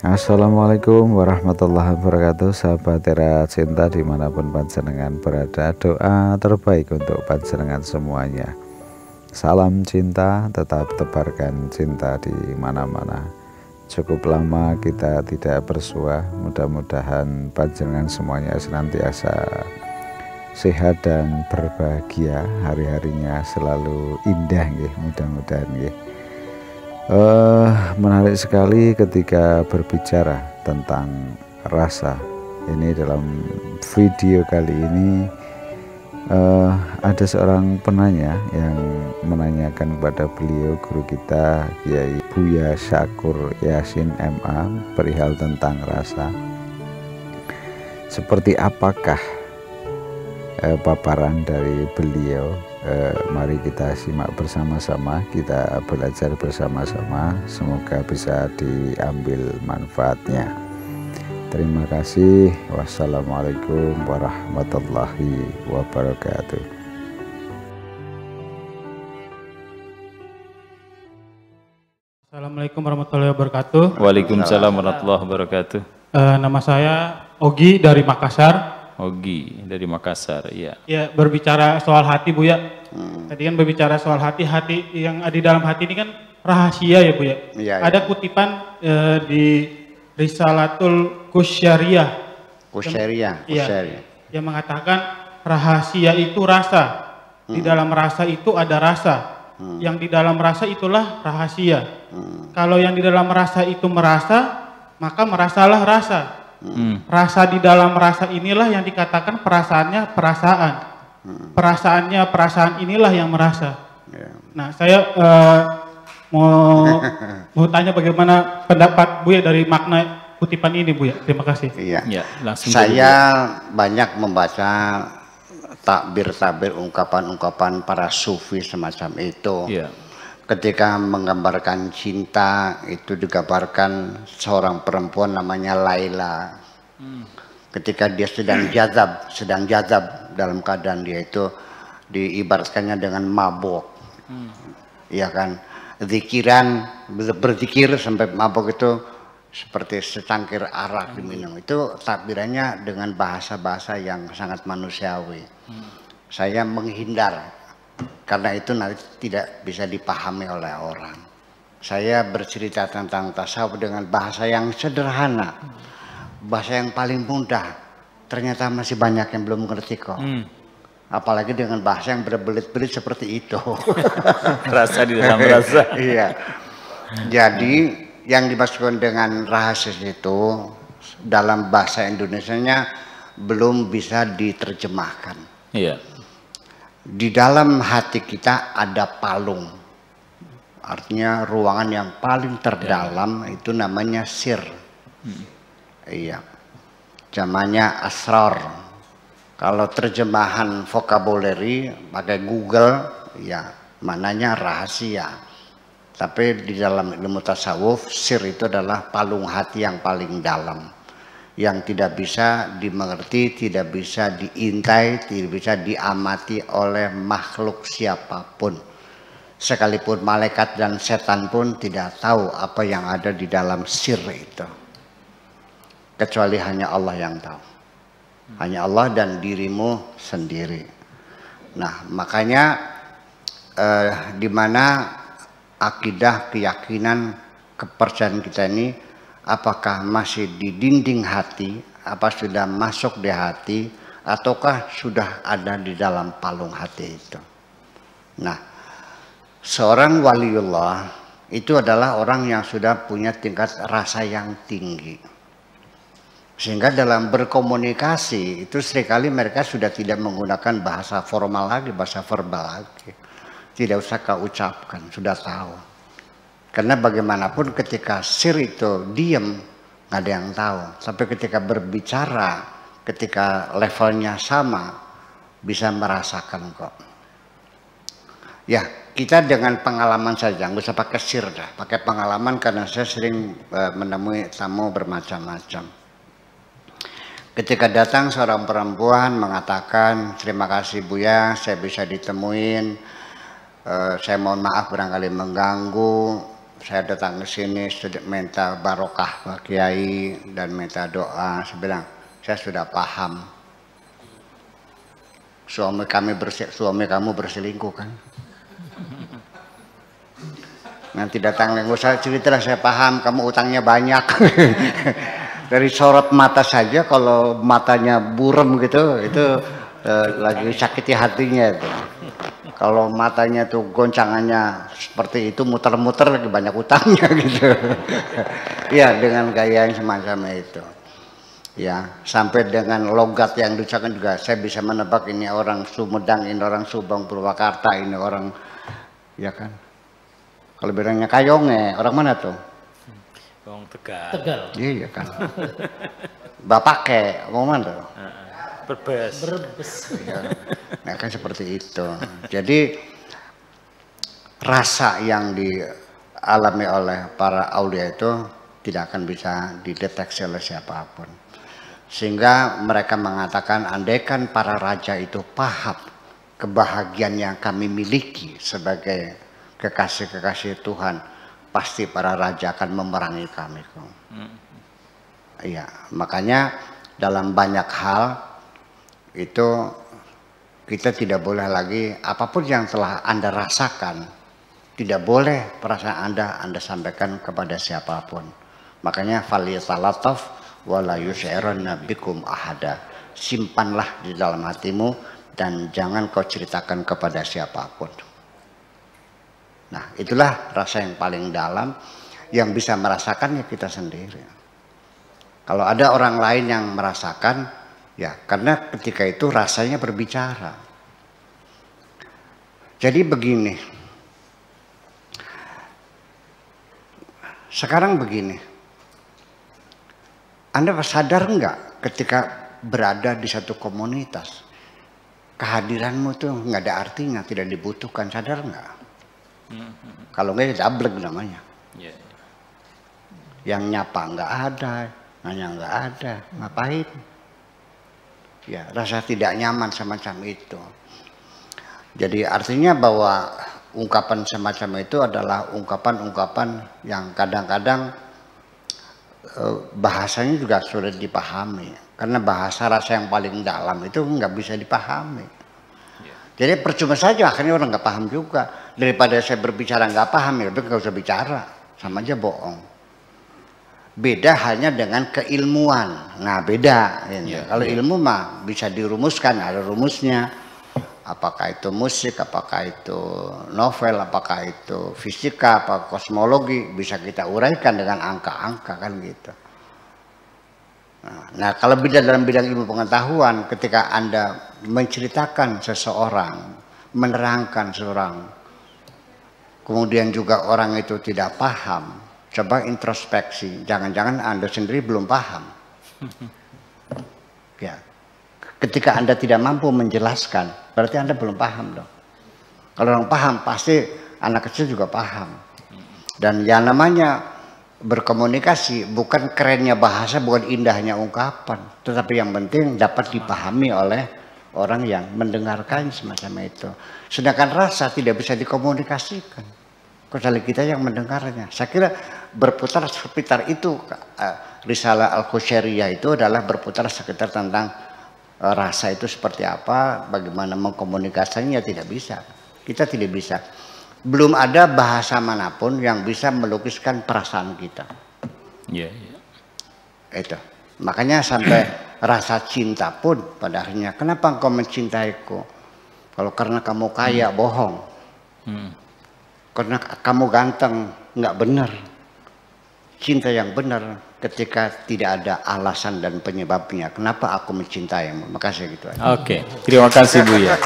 Assalamualaikum warahmatullahi wabarakatuh, sahabat Tera Cinta dimanapun panjenengan berada. Doa terbaik untuk panjenengan semuanya. Salam cinta, tetap tebarkan cinta di mana-mana. Cukup lama kita tidak bersua, mudah-mudahan panjenengan semuanya senantiasa sehat dan berbahagia, hari-harinya selalu indah nggih, mudah-mudahan nggih. Menarik sekali ketika berbicara tentang rasa. Ini dalam video kali ini ada seorang penanya yang menanyakan kepada beliau, guru kita Kiai Buya Syakur Yasin MA, perihal tentang rasa. Seperti apakah paparan dari beliau? Mari kita simak bersama-sama, kita belajar bersama-sama, semoga bisa diambil manfaatnya. Terima kasih. Wassalamualaikum warahmatullahi wabarakatuh. Assalamualaikum warahmatullahi wabarakatuh. Waalaikumsalam warahmatullahi wabarakatuh. Nama saya Ogi dari Makassar. Ogi dari Makassar, iya. Ya, berbicara soal hati, Bu ya. Tadi kan berbicara soal hati, hati yang ada di dalam hati ini kan rahasia ya, Bu ya. Iya, ada kutipan di Risalatul Qusyariyah. Iya, yang mengatakan rahasia itu rasa. Di dalam rasa itu ada rasa. Yang di dalam rasa itulah rahasia. Kalau yang di dalam rasa itu merasa, maka merasalah rasa. Rasa di dalam rasa inilah yang dikatakan perasaannya perasaan. Perasaannya perasaan inilah yang merasa. Nah, saya mau tanya bagaimana pendapat Bu ya dari makna kutipan ini, Bu ya. Terima kasih. Iya. Ya, langsung Saya banyak membaca takbir-takbir, ungkapan-ungkapan para sufi semacam itu. Iya. Ketika menggambarkan cinta, itu digambarkan seorang perempuan namanya Laila. Ketika dia sedang jazab dalam keadaan dia itu diibaratkannya dengan mabuk. Iya kan? Zikiran, berzikir sampai mabuk itu seperti secangkir arak diminum. Itu takbirannya dengan bahasa-bahasa yang sangat manusiawi. Saya menghindar. Karena itu nanti tidak bisa dipahami oleh orang. Saya bercerita tentang tasawuf dengan bahasa yang sederhana, bahasa yang paling mudah. Ternyata masih banyak yang belum mengerti kok. Apalagi dengan bahasa yang berbelit-belit seperti itu. Rasa di dalam rasa. Iya. Jadi yang dimaksudkan dengan rahasia itu dalam bahasa Indonesianya belum bisa diterjemahkan. Iya. Di dalam hati kita ada palung, artinya ruangan yang paling terdalam itu namanya sir. Iya, namanya asrar. Kalau terjemahan vocabulary pakai Google, ya mananya rahasia. Tapi di dalam ilmu tasawuf, sir itu adalah palung hati yang paling dalam, yang tidak bisa dimengerti, tidak bisa diintai, tidak bisa diamati oleh makhluk siapapun. Sekalipun malaikat dan setan pun tidak tahu apa yang ada di dalam sir itu. Kecuali hanya Allah yang tahu. Hanya Allah dan dirimu sendiri. Nah, makanya di mana akidah, keyakinan, kepercayaan kita ini apakah masih di dinding hati, apa sudah masuk di hati, ataukah sudah ada di dalam palung hati itu. Nah, seorang waliullah itu adalah orang yang sudah punya tingkat rasa yang tinggi. Sehingga dalam berkomunikasi itu seringkali mereka sudah tidak menggunakan bahasa formal lagi, bahasa verbal lagi. Tidak usah kau ucapkan, sudah tahu. Karena bagaimanapun ketika sir itu diam, nggak ada yang tahu. Tapi ketika berbicara, ketika levelnya sama, bisa merasakan kok. Ya, kita dengan pengalaman saja, nggak usah pakai sir dah. Pakai pengalaman karena saya sering menemui tamu bermacam-macam. Ketika datang seorang perempuan mengatakan, terima kasih Buya, saya bisa ditemuin. Saya mohon maaf barangkali mengganggu. saya datang ke sini minta barokah Pak Kiai dan minta doa. Saya bilang, saya sudah paham. Suami kamu berselingkuh kan? Nanti datang nggak usah cerita lah, saya paham kamu utangnya banyak. Dari sorot mata saja, kalau matanya burem gitu, itu lagi sakiti hatinya itu. Kalau matanya tuh goncangannya seperti itu, muter-muter lagi banyak utangnya gitu. Ya, dengan gaya yang semacam itu. Ya, sampai dengan logat yang diucapkan juga saya bisa menebak ini orang Sumedang, ini orang Subang, Purwakarta, ini orang, ya kan. Kalau bilangnya Kayonge, orang mana tuh? Wong Tegal. Tegal. Iya kan. Bapak ke, orang mana tuh? Brebes. Ya, nah kan seperti itu. Jadi rasa yang dialami oleh para aulia itu tidak akan bisa dideteksi oleh siapapun. Sehingga mereka mengatakan andaikan para raja itu paham kebahagiaan yang kami miliki sebagai kekasih-kekasih Tuhan, pasti para raja akan memerangi kami. Iya, makanya dalam banyak hal itu kita tidak boleh lagi apapun yang telah Anda rasakan, tidak boleh perasaan Anda sampaikan kepada siapapun. Makanya falyatallataf wala yus'iranna bikum ahada. Simpanlah di dalam hatimu dan jangan kau ceritakan kepada siapapun. Nah, itulah rasa yang paling dalam, yang bisa merasakannya kita sendiri. Kalau ada orang lain yang merasakan, ya karena ketika itu rasanya berbicara. Jadi begini, sekarang begini, Anda sadar nggak ketika berada di satu komunitas, kehadiranmu tuh nggak ada artinya, tidak dibutuhkan, sadar nggak? Kalau nggak dablek namanya. Yang nyapa nggak ada, nanya nggak ada, ngapain? Ya, rasa tidak nyaman semacam itu. Jadi artinya bahwa ungkapan semacam itu adalah ungkapan-ungkapan yang kadang-kadang bahasanya juga sulit dipahami. Karena bahasa rasa yang paling dalam itu nggak bisa dipahami. Jadi percuma saja akhirnya orang nggak paham juga. Daripada saya berbicara nggak paham, ya lebih nggak usah bicara, sama aja bohong. Beda hanya dengan keilmuan. Nah beda. Kalau ilmu mah bisa dirumuskan, ada rumusnya. Apakah itu musik, apakah itu novel, apakah itu fisika, apa kosmologi, bisa kita uraikan dengan angka-angka kan gitu. Nah kalau dalam bidang ilmu pengetahuan, ketika Anda menceritakan seseorang, menerangkan seseorang, kemudian juga orang itu tidak paham, coba introspeksi, jangan-jangan Anda sendiri belum paham. Ya, ketika Anda tidak mampu menjelaskan, berarti Anda belum paham dong. Kalau orang paham, pasti anak kecil juga paham. Dan yang namanya berkomunikasi bukan kerennya bahasa, bukan indahnya ungkapan, tetapi yang penting dapat dipahami oleh orang yang mendengarkan semacam itu. Sedangkan rasa tidak bisa dikomunikasikan, kecuali kita yang mendengarnya. Saya kira berputar sekitar itu, Risalah Al-Qusyariyah itu adalah berputar sekitar tentang rasa itu seperti apa, bagaimana mengkomunikasikannya. Tidak bisa, kita tidak bisa. Belum ada bahasa manapun yang bisa melukiskan perasaan kita. Itu makanya sampai rasa cinta pun pada akhirnya, kenapa engkau mencintaiku? Kalau karena kamu kaya, bohong. Karena kamu ganteng, nggak benar. Cinta yang benar ketika tidak ada alasan dan penyebabnya. Kenapa aku mencintaimu? Makasih gitu aja. Oke, terima kasih Bu ya.